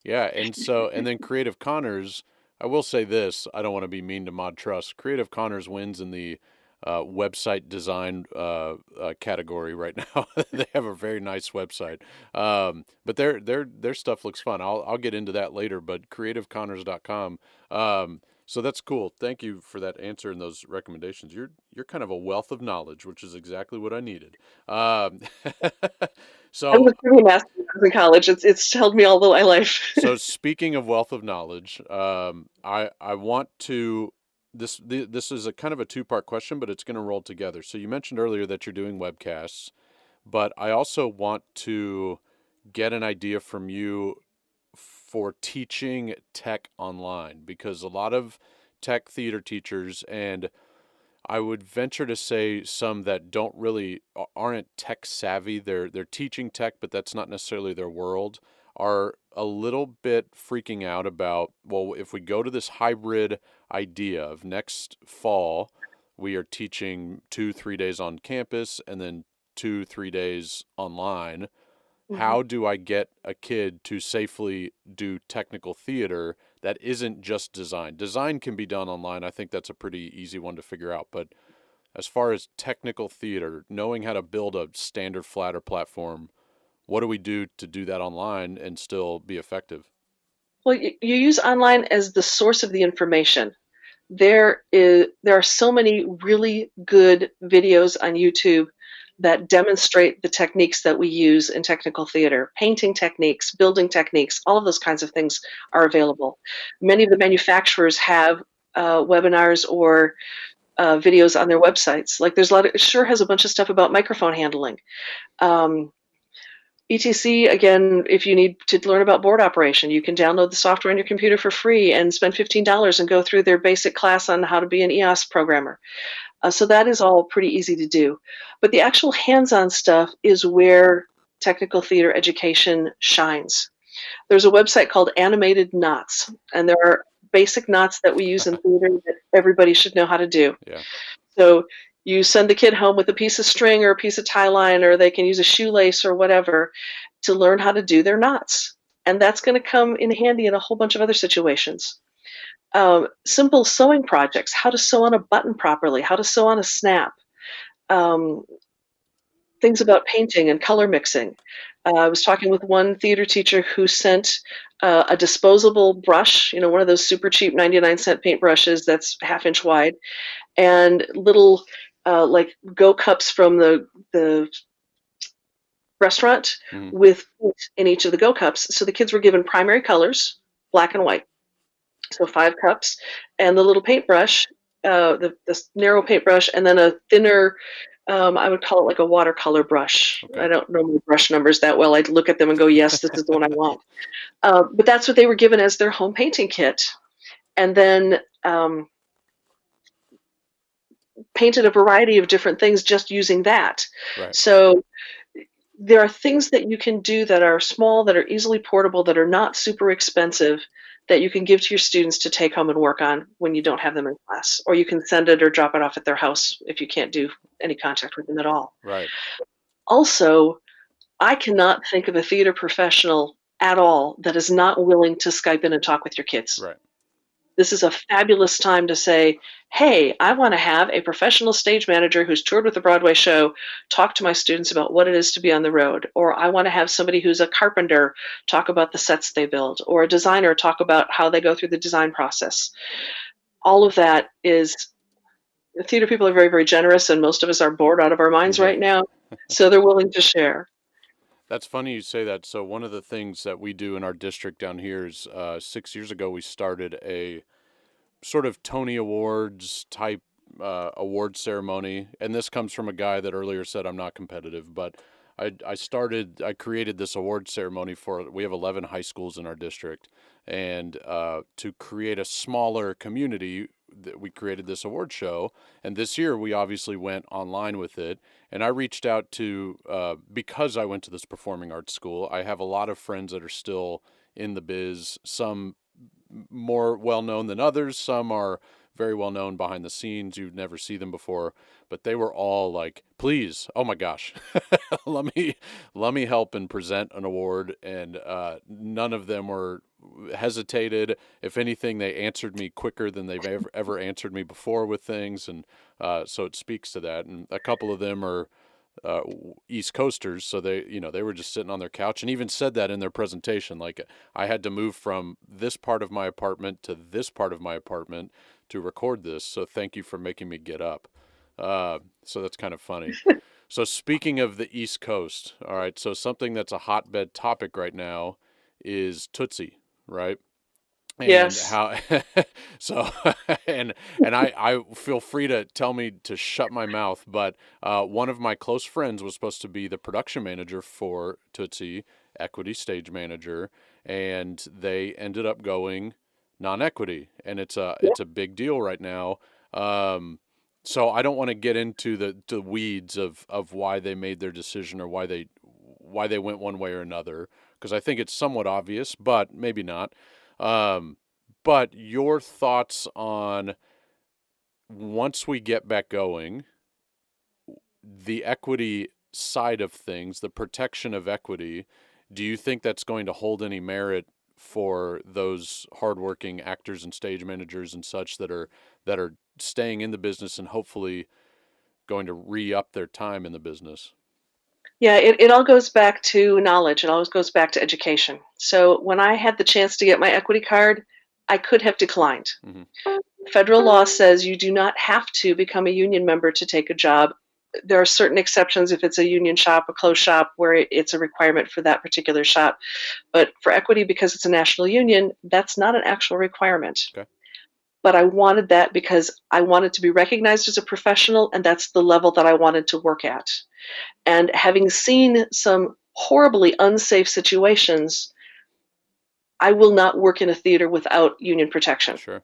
Yeah, and then Creative Connors, I will say this, I don't want to be mean to Mod Trust. Creative Connors wins in the website design category right now. They have a very nice website, but their stuff looks fun. I'll get into that later. But creativeconnors.com. So that's cool. Thank you for that answer and those recommendations. You're kind of a wealth of knowledge, which is exactly what I needed. So I was a master in college. It's held me all my life. So speaking of wealth of knowledge, I want to. This is a kind of a two-part question, but it's going to roll together. So you mentioned earlier that you're doing webcasts, but I also want to get an idea from you for teaching tech online, because a lot of tech theater teachers, and I would venture to say some that aren't tech savvy, they're teaching tech, but that's not necessarily their world, are a little bit freaking out about, well, if we go to this hybrid idea of next fall, we are teaching 2-3 days on campus and then 2-3 days online. How do I get a kid to safely do technical theater that isn't just design? Design can be done online. I think that's a pretty easy one to figure out. But as far as technical theater, knowing how to build a standard flatter platform, what do we do to do that online and still be effective? Well, you use online as the source of the information. There are so many really good videos on YouTube that demonstrate the techniques that we use in technical theater. Painting techniques, building techniques, all of those kinds of things are available. Many of the manufacturers have webinars or videos on their websites. Like there's Shure has a bunch of stuff about microphone handling. ETC, again, if you need to learn about board operation, you can download the software on your computer for free and spend $15 and go through their basic class on how to be an EOS programmer. So that is all pretty easy to do. But the actual hands-on stuff is where technical theater education shines. There's a website called Animated Knots, and there are basic knots that we use in theater that everybody should know how to do. Yeah. So you send the kid home with a piece of string or a piece of tie line, or they can use a shoelace or whatever to learn how to do their knots. And that's going to come in handy in a whole bunch of other situations. Simple sewing projects, how to sew on a button properly, how to sew on a snap. Things about painting and color mixing. I was talking with one theater teacher who sent a disposable brush, one of those super cheap 99-cent paint brushes that's 1/2 inch wide, and little like Go cups from the restaurant with paint in each of the Go cups. So the kids were given primary colors, black and white. So 5 cups, and the little paintbrush, the narrow paintbrush, and then a thinner, I would call it like a watercolor brush. Okay. I don't know my brush numbers that well. I'd look at them and go, yes, this is the one I want. But that's what they were given as their home painting kit. And then painted a variety of different things just using that. Right. So there are things that you can do that are small, that are easily portable, that are not super expensive, that you can give to your students to take home and work on when you don't have them in class. Or you can send it or drop it off at their house if you can't do any contact with them at all. Right. Also, I cannot think of a theater professional at all that is not willing to Skype in and talk with your kids. Right. This is a fabulous time to say, hey, I want to have a professional stage manager who's toured with a Broadway show talk to my students about what it is to be on the road. Or I want to have somebody who's a carpenter talk about the sets they build, or a designer talk about how they go through the design process. All of that is, theater people are very, very generous, and most of us are bored out of our minds right now. So they're willing to share. That's funny you say that. So one of the things that we do in our district down here is 6 years ago we started a sort of Tony Awards type award ceremony, and this comes from a guy that earlier said I'm not competitive, but I created this award ceremony we have 11 high schools in our district, and to create a smaller community, we created this award show, and this year we obviously went online with it. And I reached out to, because I went to this performing arts school, I have a lot of friends that are still in the biz, some more well-known than others, some are very well-known behind the scenes, you'd never see them before, but they were all like, please, oh my gosh, let me help and present an award, and none of them were hesitated. If anything, they answered me quicker than they've ever answered me before with things, and so it speaks to that. And a couple of them are East Coasters, so they were just sitting on their couch, and even said that in their presentation, like, I had to move from this part of my apartment to this part of my apartment to record this, so thank you for making me get up. So that's kind of funny. So speaking of the East Coast, all right, so something that's a hotbed topic right now is Tootsie, right? And yes. How so and I feel free to tell me to shut my mouth, but one of my close friends was supposed to be the production manager for Tootsie, equity stage manager, and they ended up going non-equity, and it's a big deal right now. So I don't want to get into the weeds of why they made their decision or why they went one way or another, because I think it's somewhat obvious, but maybe not. But your thoughts on, once we get back going, the equity side of things, the protection of equity, do you think that's going to hold any merit for those hardworking actors and stage managers and such that are staying in the business and hopefully going to re-up their time in the business? Yeah, it all goes back to knowledge. It always goes back to education. So when I had the chance to get my equity card, I could have declined. Mm-hmm. Federal law says you do not have to become a union member to take a job. There are certain exceptions if it's a union shop, a closed shop, where it's a requirement for that particular shop. But for equity, because it's a national union, that's not an actual requirement. Okay. But I wanted that because I wanted to be recognized as a professional, and that's the level that I wanted to work at. And having seen some horribly unsafe situations, I will not work in a theater without union protection. Sure.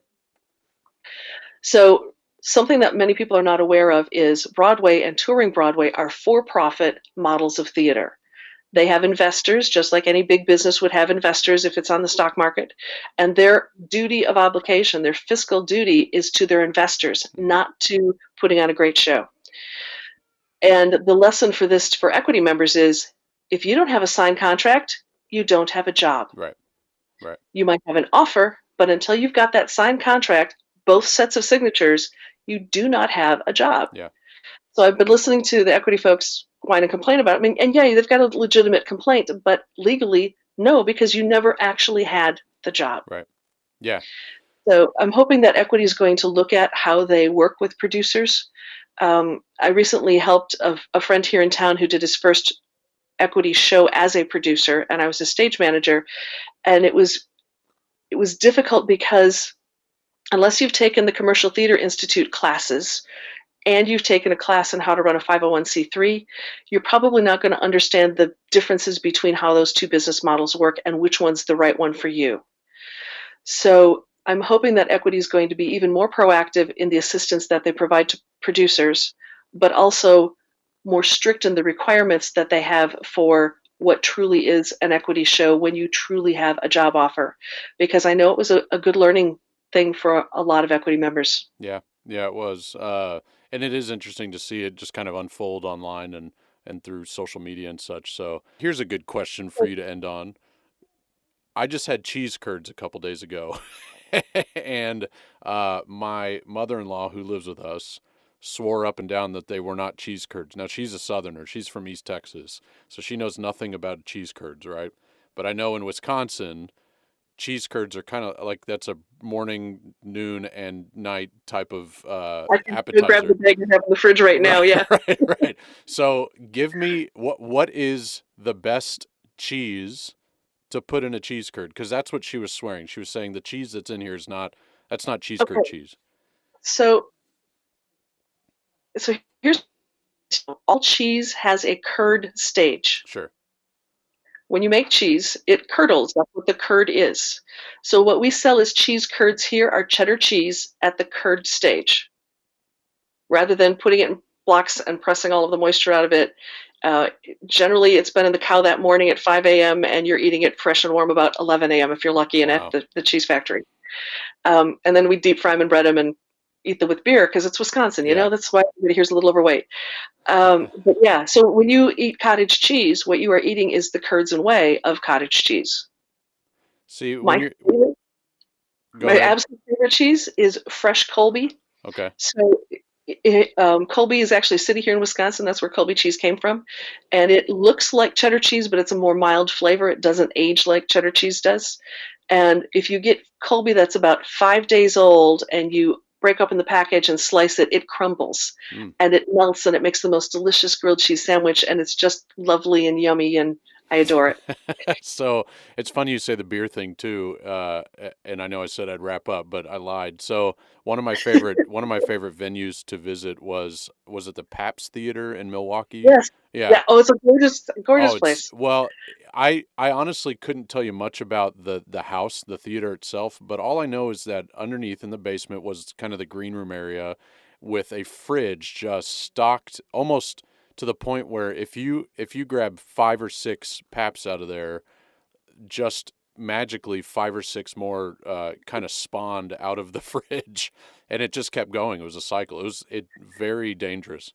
So something that many people are not aware of is Broadway and touring Broadway are for-profit models of theater. They have investors, just like any big business would have investors if it's on the stock market. And their duty of obligation, their fiscal duty, is to their investors, not to putting on a great show. And the lesson for this for equity members is, if you don't have a signed contract, you don't have a job. Right. You might have an offer, but until you've got that signed contract, both sets of signatures, you do not have a job. Yeah. So I've been listening to the equity folks whine and complain about it. I mean, and yeah, they've got a legitimate complaint, but legally, no, because you never actually had the job. Right. Yeah. So I'm hoping that equity is going to look at how they work with producers. I recently helped a friend here in town who did his first equity show as a producer, and I was a stage manager, and it was difficult because unless you've taken the Commercial Theater Institute classes and you've taken a class on how to run a 501c3, you're probably not going to understand the differences between how those two business models work and which one's the right one for you. So I'm hoping that equity is going to be even more proactive in the assistance that they provide to producers, but also more strict in the requirements that they have for what truly is an equity show when you truly have a job offer. Because I know it was a good learning thing for a lot of equity members. Yeah, it was. And it is interesting to see it just kind of unfold online and through social media and such. So here's a good question for you to end on. I just had cheese curds a couple days ago, and my mother-in-law, who lives with us, swore up and down that they were not cheese curds. Now, she's a Southerner. She's from East Texas, so she knows nothing about cheese curds, right? But I know in Wisconsin, cheese curds are kind of like that's a morning, noon, and night type of I can appetizer. grab the bag and have it in the fridge right now, yeah. Right. So give me what is the best cheese to put in a cheese curd? Because that's what she was swearing. She was saying the cheese that's in here that's not cheese curd cheese. So here's all cheese has a curd stage. Sure. When you make cheese, it curdles. That's what the curd is. So what we sell as cheese curds here are cheddar cheese at the curd stage. Rather than putting it in blocks and pressing all of the moisture out of it, generally it's been in the cow that morning at 5 a.m. and you're eating it fresh and warm about 11 a.m. if you're lucky and Wow. at the cheese factory. And then we deep fry them and bread them and eat them with beer because it's Wisconsin, you know, that's why everybody here's a little overweight. But yeah, so when you eat cottage cheese, what you are eating is the curds and whey of cottage cheese. See, My absolute favorite cheese is fresh Colby. Okay. So Colby is actually a city here in Wisconsin. That's where Colby cheese came from. And it looks like cheddar cheese, but it's a more mild flavor. It doesn't age like cheddar cheese does. And if you get Colby that's about 5 days old and you break open the package and slice it, it crumbles and it melts and it makes the most delicious grilled cheese sandwich. And it's just lovely and yummy and I adore it. So it's funny you say the beer thing too, and I know I said I'd wrap up, but I lied. So one of my favorite venues to visit was it the Pabst Theater in Milwaukee? Yes. Yeah. Oh, it's a gorgeous place. Well, I honestly couldn't tell you much about the house, the theater itself, but all I know is that underneath in the basement was kind of the green room area with a fridge just stocked almost to the point where if you grab 5 or 6 Paps out of there, just magically 5 or 6 more kind of spawned out of the fridge, and it just kept going. It was a cycle. It was very dangerous.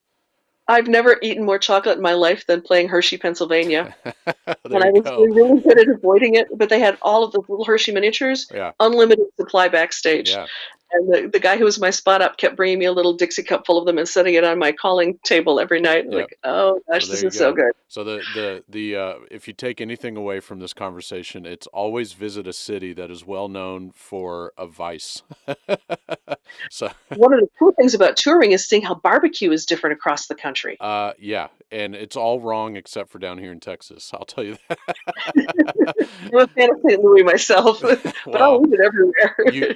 I've never eaten more chocolate in my life than playing Hershey, Pennsylvania. And I was go. really good at avoiding it, but they had all of the little Hershey miniatures, unlimited supply backstage. Yeah. And the guy who was my spot up kept bringing me a little Dixie cup full of them and setting it on my calling table every night. Yep. Like, oh gosh, So this there is you so go. good. So the if you take anything away from this conversation, it's always visit a city that is well known for a vice. So one of the cool things about touring is seeing how barbecue is different across the country. yeah, and it's all wrong except for down here in Texas. I'll tell you that. I'm a fan of St. Louis myself, but Well, I'll eat it everywhere.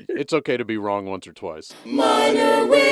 it's okay to be wrong once or twice. Minor wisdom.